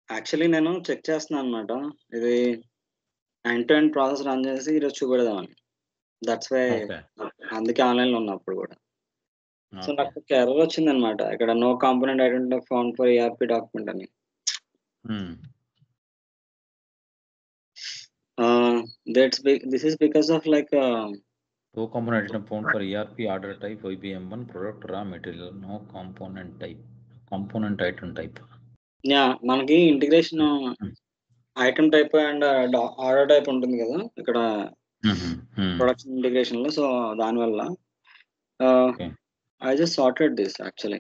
Actually నేను check చేస్తున్నాను అనమాట. ఇది end to end process run చేసి ఈరోజు చూపెడదామని. That's why okay. అందుకే ఆన్‌లైన్‌లో ఉన్నా అప్పుడు గూడా. So, okay. నాకు ఒక ఎర్రర్ వచ్చిందనమాట. ఇక్కడ no component identifier found for ERP document అని. Hmm. This is because of like two component item found for ERP order type IBM1 product raw material no component type. Component item type. Yeah! మనకి integration hmm. Item type and order type ఉంటుంది గదా! ఇక్కడ హుహు. హ్మ్. Production ఇంటిగ్రేషన్‌లో. So, దానివల్ల ఆహ్, okay. I just sorted this actually.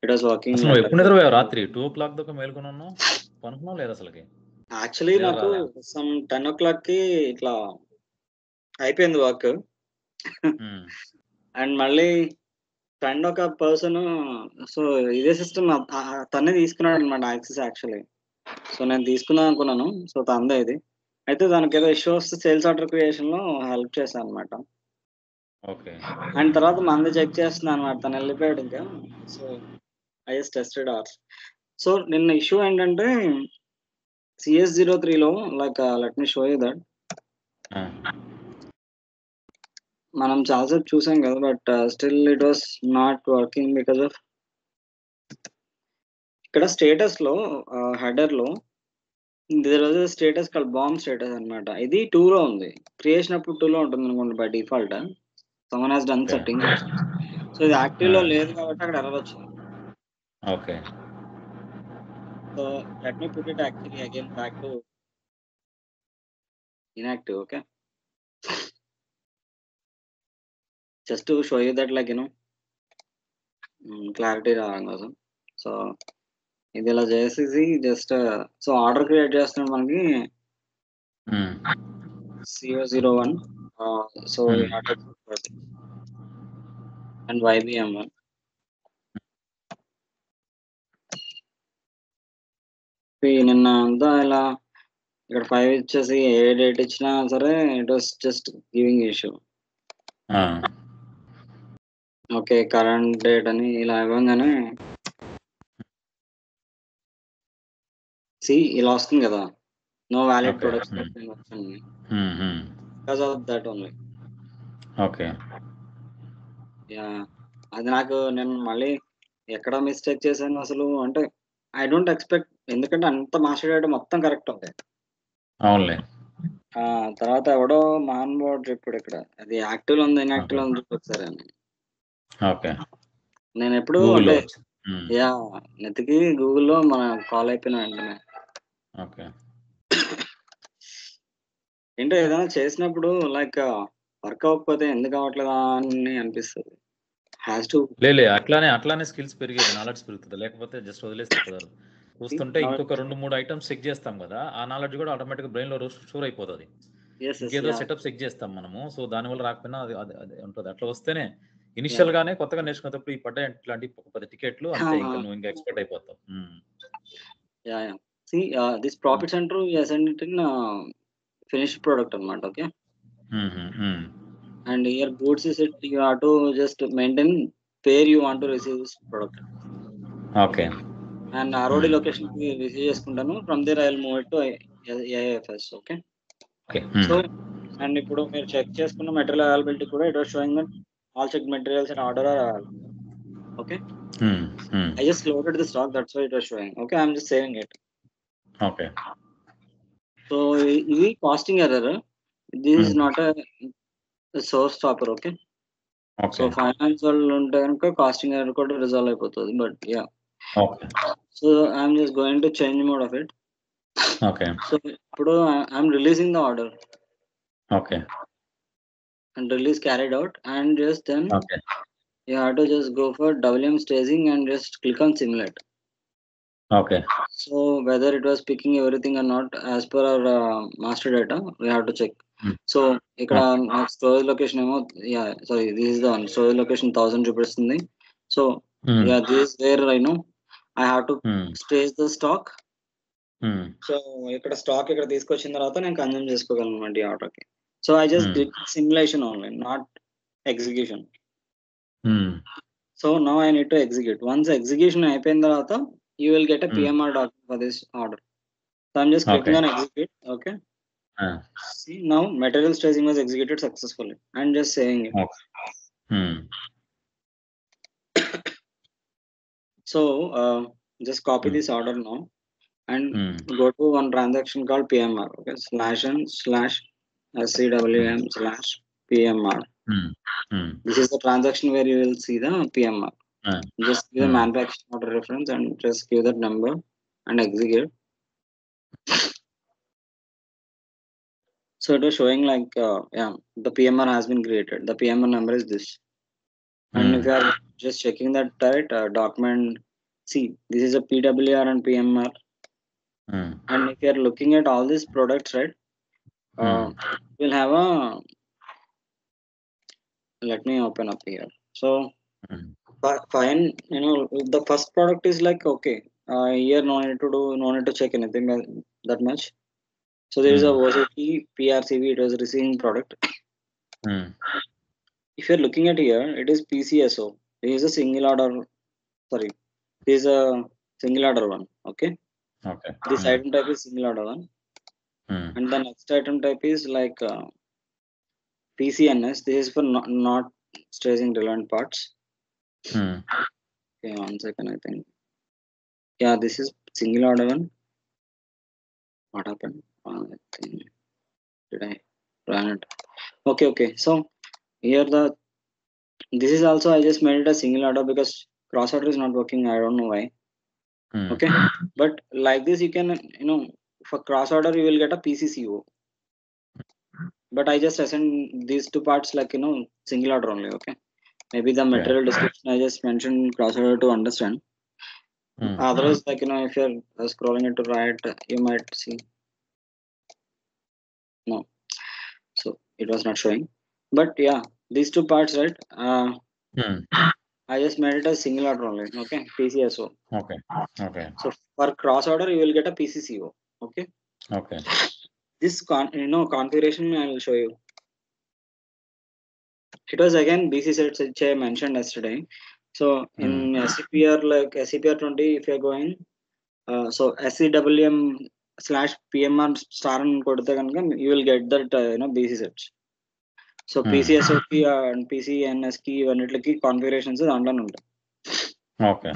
It was working అసలు నువ్వు లైక్ ఎప్పుడు నిద్రపోయావు రాత్రి? 2:00 దాకా మేలుకొనున్నావు? పనుకున్నావా లేదా అసలకి? యాక్చువల్లీ నిద్ర నాకు రాదా? సమ్ 10:00కి ఇట్లా అయిపోయింది వర్క్. హ్మ్. అండ్ మళ్ళీ ఫ్రెండ్ ఒక పర్సన్ సో, ఇదే సిస్టమ్ తనే తీసుకున్నాడనమాట యాక్సెస్ యాక్చువల్లీ. సో, నేను తీసుకుందాం అనుకున్నాను. సో, తనదే ఇది. అయితే దానికేదో ఇష్యూ వస్తే సేల్స్ ఆర్డర్ క్రియేషన్‌లో హెల్ప్ చేశా అనమాట. ఓకే. అండ్ తర్వాత మనది చెక్ చేస్తున్నా అనమాట. తనెళ్ళిపోయాడు ఇంకా. So, I just tested ours. So, నిన్న ఇష్యూ ఏంటంటే CS03లో like let me show you that. ఆ! మనం చాలా సేపు చూసాం కదా! But still it was not working because of ఇక్కడ స్టేటస్‌లో హెడర్‌లో there was a status called bomb status అన్నమాట. ఇది 2లో ఉంది. క్రియేషన్ అప్పుడు 2లో ఉంటుందనుకోండి by default. Someone has done okay. Settings. So, ఇది ఆ! యాక్టివ్‌లో లేదు కాబట్టి అక్కడ ఎర్రర్ వచ్చింది. Okay. So, let me put it actually again back to inactive. Okay. Just to show you that like clarity రావడం కోసం. సో, ఇది ఇలా చేసేసి జస్ట్ సో, ఆర్డర్ క్రియేట్ చేస్తున్నాడు మనకి హ్మ్. CO01. So we హ్మ్. have to put and YBM1. నిన్న అంతా ఇలా ఇక్కడ 5 ఇచ్చేసి ఏ డేట్ ఇచ్చినా సరే it was just giving issue. ఆ! ఓకే. కరెంట్ డేట్ అని ఇలా ఇవ్వంగానే ఇలా వస్తుంది కదా! No valid okay. ప్రొడక్ట్స్ హ్మ్. వచ్చింది. హ్మ్. హ్మ్. Because of that only. Okay. Yeah! అది నాకు నేను మళ్ళీ ఎక్కడ మిస్టేక్ చేశాను అసలు అంటే ఐ డోంట్ ఎక్స్‌పెక్ట్ ఎందుకంటే అంత మాస్టర్ డేటా మొత్తం కరెక్ట్ ఉంది. అవునులే. తర్వాత ఎవడో మహానుభావుడు చెప్పాడు ఇక్కడ. అది యాక్టివ్‌లో ఉంది, ఓకే. ఇనాక్టివ్‌లో ఉంది చూడు ఒకసారి అని. ఓకే. నేనెప్పుడు గూగుల్‌లో అంటే వచ్చింది. హ్మ్. యాహ్! వెతికి గూగుల్‌లో మన కాల్ అయిపోయిన వెంటనే. ఓకే. ఏంటో ఏదైనా చేసినప్పుడు లైక్ వర్క్ అవ్వకపోతే ఎందుకు అవ్వట్లేదా అని అనిపిస్తది. హాస్ టు లే అట్లానే స్కిల్స్ పెరిగేది. నాలెడ్జ్ పెరుగుతది. లేకపోతే జస్ట్ వదిలేస్తే కుదరదు. చూస్తుంటే నౌ ఇంకొక 2, 3 ఐటెమ్స్ చెక్ చేస్తాం గదా! ఆ నాలెడ్జ్ గూడా ఆటోమేటిక్‌గా బ్రెయిన్‌లో స్టోర్ అయిపోతది. యెస్. యెస్. ఇంకేదో యాహ్! సెటప్ చెక్ చేస్తాం మనము. సో, దానివల్ల రాకపోయినా అది అది అది ఉంటది. అట్లా వస్తేనే యాహ్! ఇనిషియల్‌గానే కొత్తగా నేర్చుకునేటప్పుడు ఈ పడ్డాయి ఇట్లాంటి ఒక 10 టికెట్లు ఆ! అంతే ఆ! ఇంక నువ్వు ఎక్స్‌పర్ట్ అయిపోతావు. Hmm. Yeah! Yeah! This hmm. Profit center we assigned it in finished product అన్నమాట. ఓకే. హుహు. Hmm. And here goods is it you have to just maintain where you want to receive this product. Okay. And hmm. ROD లొకేషన్‌కి receive చేసుకుంటాను. From there I will move it to AIFS. Okay. Okay. So, hmm. And ఇప్పుడు మీరు check చేసుకున్న material availability కూడా it was showing that all check materials in order or available. Okay. హ్మ్. హ్మ్. I just loaded the stock, that's why it was showing. Okay, I'm just saving it. Okay. So, ఇది casting error. This is hmm. Not source stopper. Okay. So, okay. Finance వాళ్ళు ఉంటే గనుక casting error కూడా resolve అయిపోతది. But yeah! Okay. So, I'm just going to change mode of it. Okay. So, ఇప్పుడు I'm releasing the order okay. and release carried out and just then okay. you have to just go for WM staging and just click on simulate. Okay. So whether it was picking everything or not as per our master data, we have to check. Hmm. So ఇక్కడ okay. నాకు storage location ఏమో sorry this is the one storage location 1000 చూపిస్తుంది. So hmm. This is where I know I have to hmm. Stage the stock. Hmm. So ఇక్కడ stock ఇక్కడ తీసుకొచ్చిన తర్వాత నేను consume చేసుకోగలను అన్నమాట ఈ ఆర్డర్‌కి. So I just hmm. Click simulation only not execution. Hmm. So now I need to execute. Once execution అయిపోయిన తర్వాత యూ విల్ గెట్ ఎ హ్మ్. PMR document for this order. I'm just clicking Okay. on execute. Okay. Uh, See, now material staging was executed successfully. I'm just saying it. okay. Hmm. So just copy this order now and go to one transaction called PMR. Okay, /n/SCWM /PMR. This is the transaction where you will see the PMR. Just give the manufacturing order reference and just give that number and execute. So it was showing like yeah, the PMR has been created. The PMR number is this. And if you are just checking that right document, see, this is a PWR and PMR. And if you are looking at all these products, right, we'll have a, let me open up here. So fine, you know, the first product is like, okay, here no need to check anything that much. So there is a OCP PRCV, it was receiving product. If you're looking at here, it is PCSO. It is a single order, sorry, this is a single order one. Okay. Okay. This item type is single order one. And the next item type is like PCNS. This is for not staging relevant parts. Okay, 1 second, I think. Yeah, this is single order one. What happened? I think, did I run it? Okay. So here this is also, I just made it a single order because cross order is not working. I don't know why. Okay, but like this you can, you know, for cross order you will get a PCCO. But I just assign these two parts like, you know, single order only. Okay, maybe the material description I just mentioned cross order to understand. Otherwise, like, you know, if you're scrolling it to right, you might see no. So it was not showing. But yeah, these two parts, right? I just made it a single order only. Okay, PCSO. Okay. So for cross order, you will get a PCCO. Okay. This configuration I will show you. It was again BC sets which I mentioned yesterday. So in SCPR, like SCPR 20, if you're going, so SCWM/PMR star and kodite kanaka, you will get that BC sets. So PCSOకి and PCNSకి ఇవన్నిటికి configurations దాంట్లోనే ఉంటాయి. Okay.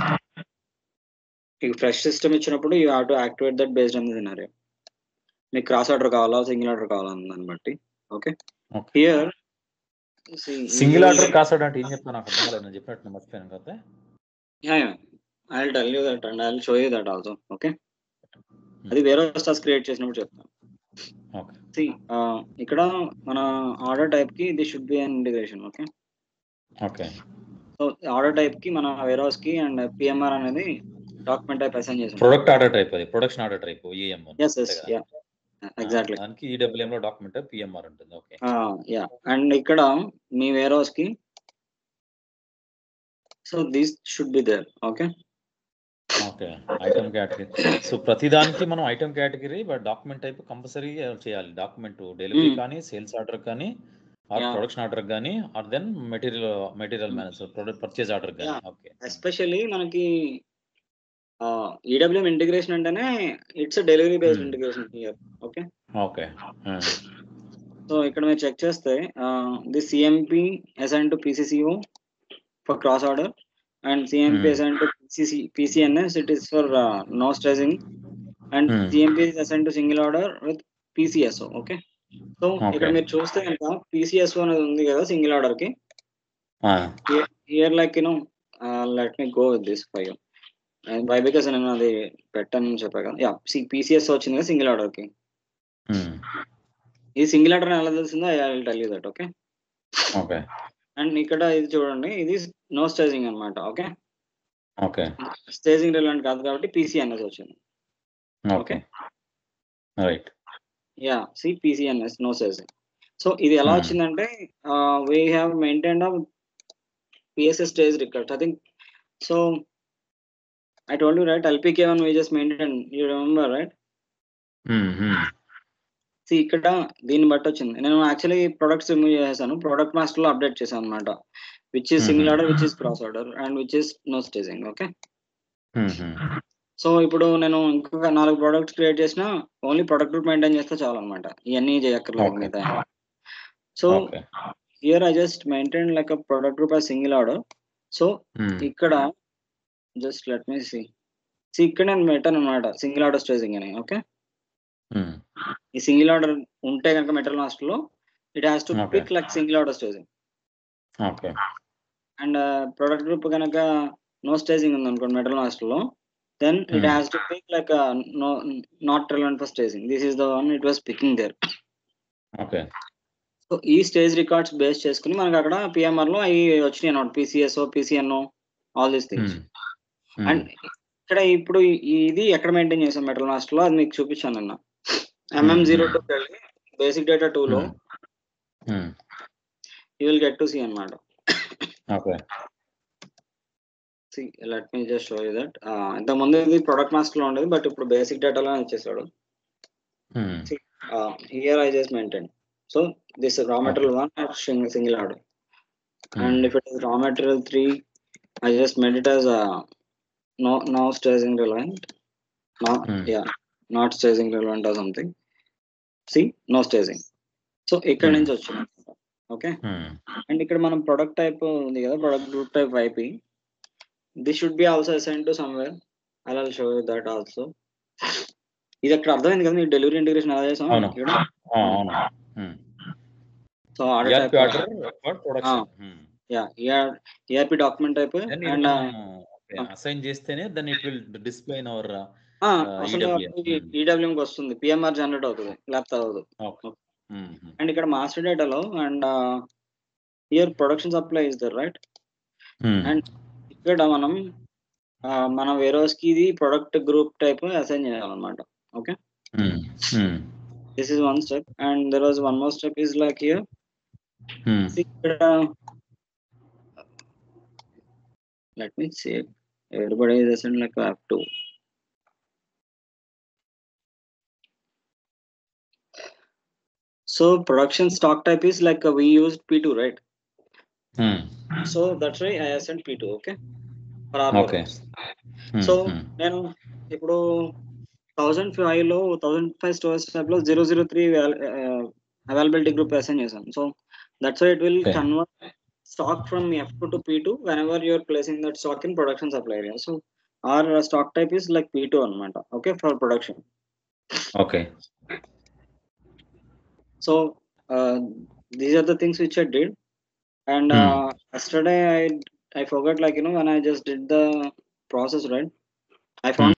మీకు fresh system ఇచ్చినప్పుడు you have to activate that based on the scenario. మీకు cross order కావాలా, single order కావాలా దాన్ని బట్టి. Okay, here single order cross order అంటే ఏం చెప్తాను నాకు అర్థం కాలేదు, నేను చెప్పినట్టు మర్చిపోయాను కదా. I will tell you that and I will show you that also. Okay, అది వేరే స్టార్స్ క్రియేట్ చేసినప్పుడు చెప్తాను. ఇక్కడ మన ఆర్డర్ టైప్ కి this should be an integration. Okay. So order type కి మన వేర్ హౌస్ కి అండ్ పిఎంఆర్ అనేది డాక్యుమెంట్ టైప్ అసైన్ చేసాం. ప్రొడక్ట్ ఆర్డర్ టైప్, అది production order type EM. yes yeah exactly. దానికి EWM లో డాక్యుమెంట్ PMR ఉంటుంది. ఓకే. యా, అండ్ ఇక్కడ మీ వేర్ హౌస్ కి so this should be there. Okay. Item category. So ప్రతి దానికి మనం item category but document type compulsory చేయాలి. డాక్యుమెంట్ డెలివరీ కానీ, సేల్స్ ఆర్డర్ కానీ, ఆర్ ప్రొడక్షన్ ఆర్డర్ కానీ, or then material manager product purchase order కానీ. Okay. Especially మనకి EWM integration అంటేనే it's delivery based integration here. Okay. So ఇక్కడ మీరు చెక్ చేస్తే the CMP assign to PCCO for cross order and CMP assigned to PCNS, it is for no staging, and CMP is assigned to single order with PCSO. Okay, so ఇక్కడ మీరు చూస్తే కనుక PCSO అనేది ఉంది కదా సింగిల్ ఆర్డర్ కి. Here like let me go with this for you. Why because నేను అది పెట్టాను చెప్పా కదా. యా, PCSO వచ్చింది కదా సింగిల్ ఆర్డర్ కి. ఈ సింగిల్ ఆర్డర్ ఎలా తెలిసిందో I will tell you that. Okay. And ఇక్కడ ఇది చూడండి, ఇది నో స్టేజింగ్ అనమాట. ఓకే. స్టేజింగ్ రిలవెంట్ కాదు కాబట్టి PCNS వచ్చింది. Okay, right. Yeah, PCNS no staging. So ఇది ఎలా వచ్చిందంటే we have maintained PSS stage records. I think so I told you right, LPK1 we just maintained, you remember right? ఇక్కడ దీన్ని బట్టి వచ్చింది. నేను యాక్చువల్లీ ప్రొడక్ట్స్ రిమూవ్ చేశాను, ప్రొడక్ట్ మాస్టర్ లో అప్డేట్ చేశాను అనమాట. Which is single order, which is cross order, and which is no staging. Okay. So ఇప్పుడు నేను ఇంకొక 4 ప్రొడక్ట్స్ క్రియేట్ చేసినా ఓన్లీ ప్రొడక్ట్ గ్రూప్ మెయింటైన్ చేస్తే చాలన్నమాట. ఇయన్నీ చేయక్కర్లేదు ఓకే. మిగతా. So okay. Here I just maintain like a product group as single order. So ఇక్కడ జస్ట్ లెట్ మీ సీ ఇక్కడ నేను పెట్టాను అనమాట సింగిల్ ఆర్డర్ స్టేజింగ్ అని. ఓకే, ఈ సింగిల్ ఆర్డర్ ఉంటే కనుక మెటల్ మాస్టర్ లో it has to okay. Pick like single order staging. Okay. And product group కనుక నో స్టేజింగ్ ఉంది అనుకోండి మెటల్ మాస్టర్ లో, then it has to pick like a not relevant for staging. This is the one it was picking there. Okay. So ఈ stage records base చేసుకుని మనకు అక్కడ PMR లో అవి వచ్చినాయి అనమాట, పిసిఎస్ఓ పిసిఎన్ఓ ఆల్ దీస్ థింగ్స్. అండ్ ఇక్కడ ఇప్పుడు ఇది ఎక్కడ మెయింటైన్ చేసాం మెటల్ మాస్టర్ లో అది మీకు చూపించాను అన్న. MM02 బేసిక్ డేటా 2 లో you will get to see అన్నమాట. Okay. See, let me just show you that. ఇంతకుముందు ఇది ప్రొడక్ట్ మాస్టర్ లో ఉండేది, బట్ ఇప్పుడు బేసిక్ డేటాలో ఇచ్చేసాడు. Here I just maintain. So this is raw material 1 at single order. And if it is raw material 3, I just made it as no staging relevant. Not staging relevant or something. See, no staging. So ఇక్కడ నుంచి వచ్చింది. Okay, and ఇక్కడ మనం product type ఉంది కదా, product group type IP. This should be also assigned to somewhere. I'll show you that also. ఇది అక్కడ అర్థమైంది కదా మీకు డెలివరీ ఇంటిగ్రేషన్ ఎలా చేసాం. So ERP document type and assign చేస్తేనే then it will display in our EWM కి వస్తుంది, PMR జనరేట్ అవుతుంది, లేకపోతే అవ్వదు. అండ్ ఇక్కడ మాస్టర్ డేటాలో and here production supply is there right. And ఇక్కడ మనం మన వేరోస్ కి ఇది ప్రొడక్ట్ గ్రూప్ టైప్ అసైన్ చేయాలన్నమాట. Okay, this is one step. And there was one more step is like here ఇక్కడ let me say everybody is assigned like I have to. So production stock type is like we used P2, right? So that's why I assigned P2. Okay, for our warehouse. So నేను ఇప్పుడు 1005 లో 1005 stores type లో 003 availability group assign చేశాను. So that's why it will convert stock from F2 to P2 whenever you are placing that stock in production supply area. So our stock type is like P2 అన్నమాట. Okay, for production. Okay. So these are the things which I did. And yesterday I forgot, like when I just did the process, right, I found